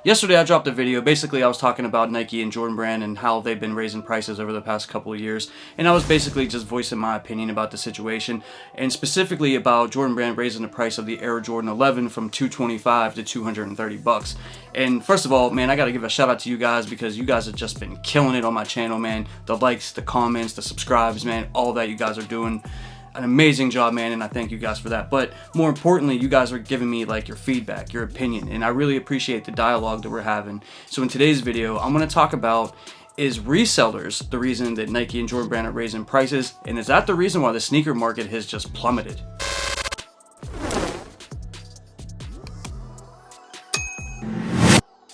Yesterday I dropped a video. Basically I was talking about Nike and Jordan Brand and how they've been raising prices over the past couple of years, and I was basically just voicing my opinion about the situation, and specifically about Jordan Brand raising the price of the Air Jordan 11 from $225 to $230. And first of all, man, I gotta give a shout out to you guys because you guys have just been killing it on my channel, man. The likes, the comments, the subscribes, man, all that you guys are doing. An amazing job, man, and I thank you guys for that. But more importantly, you guys are giving me like your feedback, your opinion, and I really appreciate the dialogue that we're having. So in today's video, I'm going to talk about, is resellers the reason that Nike and Jordan Brand are raising prices, and is that the reason why the sneaker market has just plummeted?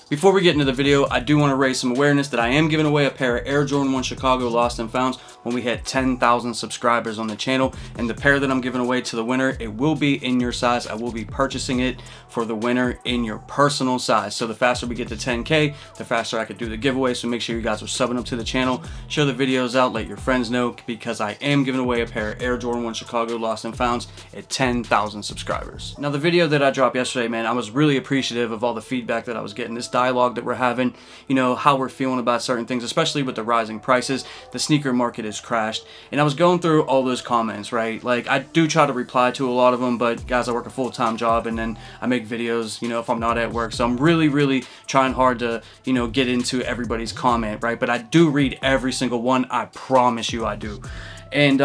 Before we get into the video, I do want to raise some awareness that I am giving away a pair of Air Jordan 1 Chicago Lost and Founds when we hit 10,000 subscribers on the channel. And the pair that I'm giving away to the winner, it will be in your size. I will be purchasing it for the winner in your personal size. So the faster we get to 10K, the faster I could do the giveaway. So make sure you guys are subbing up to the channel. Share the videos out, let your friends know, because I am giving away a pair of Air Jordan 1 Chicago Lost and Founds at 10,000 subscribers. Now the video that I dropped yesterday, man, I was really appreciative of all the feedback that I was getting. This dialogue that we're having, you know, how we're feeling about certain things, especially with the rising prices. The sneaker market has crashed, and I was going through all those comments, right? Like, I do try to reply to a lot of them, but guys, I work a full-time job and then I make videos, you know, if I'm not at work. So I'm really trying hard to, you know, get into everybody's comment, right? But I do read every single one. I promise you I do. And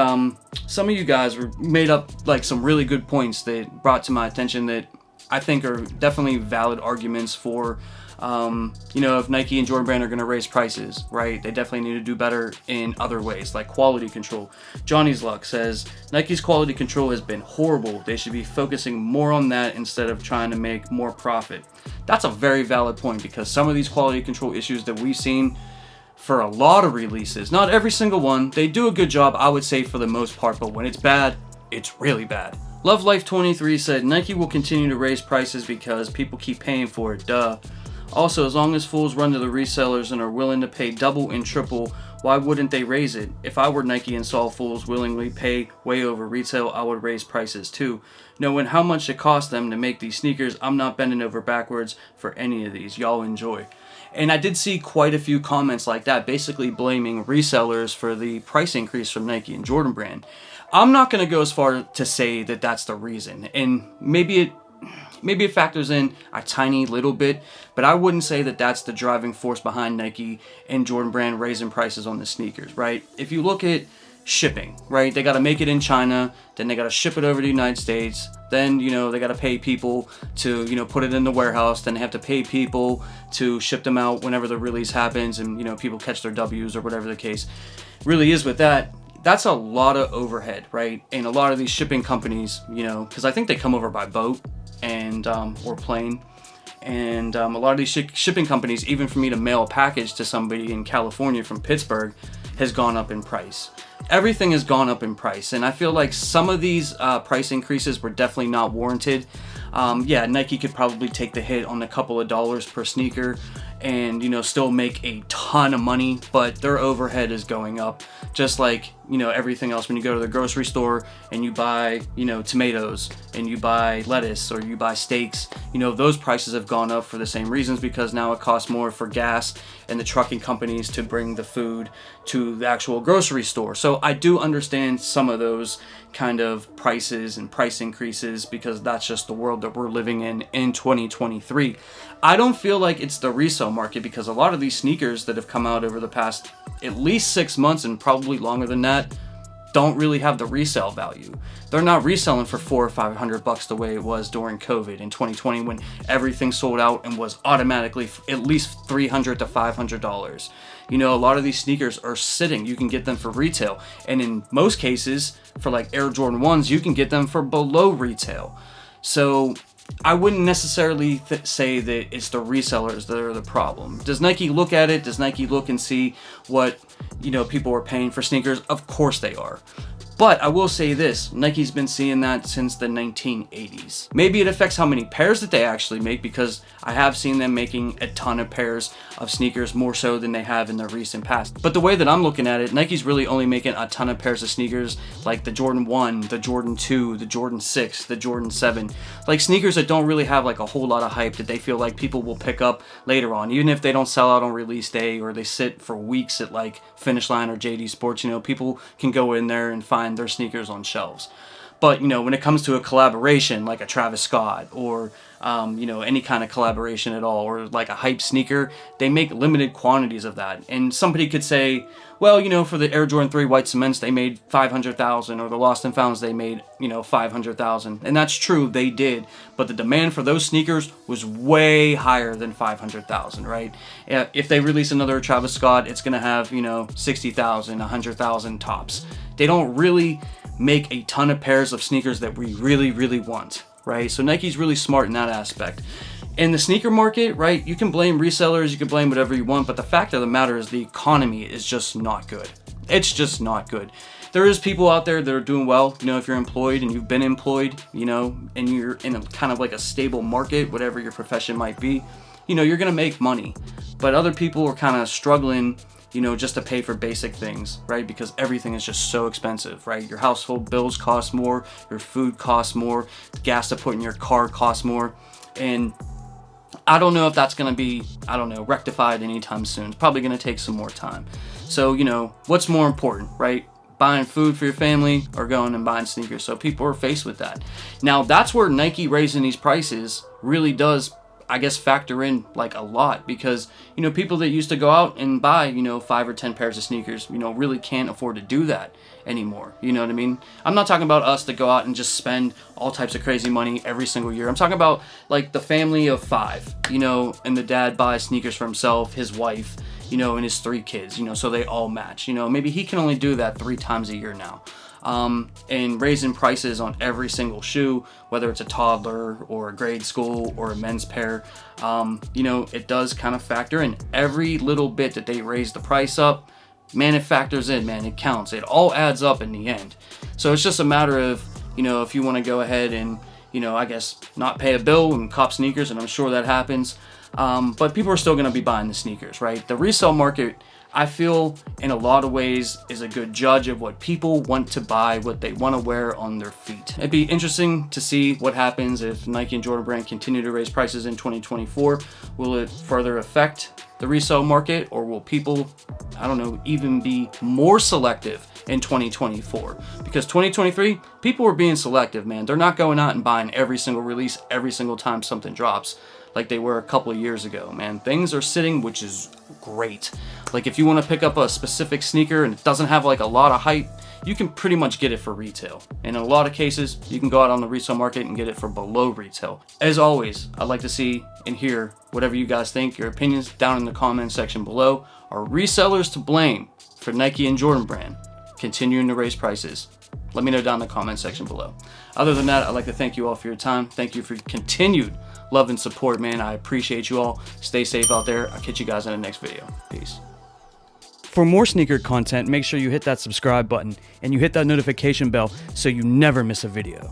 some of you guys made up like some really good points that brought to my attention that I think are definitely valid arguments for, you know, if Nike and Jordan Brand are going to raise prices, right? They definitely need to do better in other ways, like quality control. Johnny's Luck says, Nike's quality control has been horrible. They should be focusing more on that instead of trying to make more profit. That's a very valid point, because some of these quality control issues that we've seen for a lot of releases, not every single one, they do a good job, I would say, for the most part, but when it's bad, it's really bad. Love Life 23 said, Nike will continue to raise prices because people keep paying for it, duh. Also, as long as fools run to the resellers and are willing to pay double and triple, why wouldn't they raise it? If I were Nike and saw fools willingly pay way over retail, I would raise prices too. Knowing how much it costs them to make these sneakers, I'm not bending over backwards for any of these. Y'all enjoy. And I did see quite a few comments like that, basically blaming resellers for the price increase from Nike and Jordan Brand. I'm not going to go as far to say that that's the reason, and maybe it factors in a tiny little bit, but I wouldn't say that that's the driving force behind Nike and Jordan Brand raising prices on the sneakers, right? If you look at shipping, right, they got to make it in China, then they got to ship it over to the United States, then, you know, they got to pay people to, you know, put it in the warehouse, then they have to pay people to ship them out whenever the release happens, and, you know, people catch their W's or whatever the case really is with that. That's a lot of overhead, right? And a lot of these shipping companies, you know, because I think they come over by boat and or plane, and a lot of these shipping companies, even for me to mail a package to somebody in California from Pittsburgh, has gone up in price. Everything has gone up in price, and I feel like some of these price increases were definitely not warranted. Yeah, Nike could probably take the hit on a couple of dollars per sneaker and, you know, still make a ton of money, but their overhead is going up, just like, you know, everything else. When you go to the grocery store and you buy, you know, tomatoes and you buy lettuce or you buy steaks, you know, those prices have gone up for the same reasons, because now it costs more for gas and the trucking companies to bring the food to the actual grocery store. So I do understand some of those kind of prices and price increases, because that's just the world that we're living in 2023. I don't feel like it's the resale market, because a lot of these sneakers that have come out over the past at least 6 months, and probably longer than that, don't really have the resale value. They're not reselling for $400 or $500 the way it was during COVID in 2020, when everything sold out and was automatically at least $300 to $500. You know, a lot of these sneakers are sitting. You can get them for retail, and in most cases, for like Air Jordan 1s, you can get them for below retail. So I wouldn't necessarily say that it's the resellers that are the problem. Does Nike look at it? Does Nike look and see what, you know, people are paying for sneakers? Of course they are. But I will say this, Nike's been seeing that since the 1980s. Maybe it affects how many pairs that they actually make, because I have seen them making a ton of pairs of sneakers, more so than they have in the recent past. But the way that I'm looking at it, Nike's really only making a ton of pairs of sneakers like the Jordan 1, the Jordan 2, the Jordan 6, the Jordan 7. Like sneakers that don't really have like a whole lot of hype that they feel like people will pick up later on, even if they don't sell out on release day or they sit for weeks at like Finish Line or JD Sports. You know, people can go in there and find their sneakers on shelves. But, you know, when it comes to a collaboration like a Travis Scott or, you know, any kind of collaboration at all, or like a hype sneaker, they make limited quantities of that. And somebody could say, well, you know, for the Air Jordan 3 White Cements, they made 500,000, or the Lost and Founds, they made, you know, 500,000. And that's true, they did. But the demand for those sneakers was way higher than 500,000, right? If they release another Travis Scott, it's going to have, you know, 60,000, 100,000 tops. They don't really make a ton of pairs of sneakers that we really want, right? So Nike's really smart in that aspect. In the sneaker market, right, you can blame resellers, you can blame whatever you want, but the fact of the matter is the economy is just not good. It's just not good. There is people out there that are doing well, you know, if you're employed and you've been employed, you know, and you're in a kind of like a stable market, whatever your profession might be, you know, you're gonna make money. But other people are kind of struggling, you know, just to pay for basic things, right? Because everything is just so expensive, right? Your household bills cost more, your food costs more, the gas to put in your car costs more. And I don't know if that's gonna be, I don't know, rectified anytime soon. It's probably gonna take some more time. So, you know, what's more important, right? Buying food for your family or going and buying sneakers? So people are faced with that. Now, that's where Nike raising these prices really does, I guess, factor in like a lot, because, you know, people that used to go out and buy, you know, 5 or 10 pairs of sneakers, you know, really can't afford to do that anymore. You know what I mean? I'm not talking about us that go out and just spend all types of crazy money every single year. I'm talking about like the family of 5, you know, and the dad buys sneakers for himself, his wife, you know, and his 3 kids, you know, so they all match. You know, maybe he can only do that 3 times a year now. And raising prices on every single shoe, whether it's a toddler or a grade school or a men's pair, you know, it does kind of factor in. Every little bit that they raise the price up, man, it factors in, man, it counts. It all adds up in the end. So it's just a matter of, you know, if you want to go ahead and, you know, I guess not pay a bill and cop sneakers, and I'm sure that happens. But people are still going to be buying the sneakers, right? The resale market, I feel, in a lot of ways, is a good judge of what people want to buy, what they want to wear on their feet. It'd be interesting to see what happens if Nike and Jordan Brand continue to raise prices in 2024. Will it further affect the resale market, or will people, I don't know, even be more selective in 2024? Because 2023, people were being selective, man. They're not going out and buying every single release every single time something drops like they were a couple of years ago, man. Things are sitting, which is great. Like if you want to pick up a specific sneaker and it doesn't have like a lot of hype, you can pretty much get it for retail. And in a lot of cases, you can go out on the resale market and get it for below retail. As always, I'd like to see and hear whatever you guys think. Your opinions down in the comment section below. Are resellers to blame for Nike and Jordan Brand continuing to raise prices? Let me know down in the comment section below. Other than that, I'd like to thank you all for your time. Thank you for your continued love and support, man. I appreciate you all. Stay safe out there. I'll catch you guys in the next video. Peace. For more sneaker content, make sure you hit that subscribe button and you hit that notification bell so you never miss a video.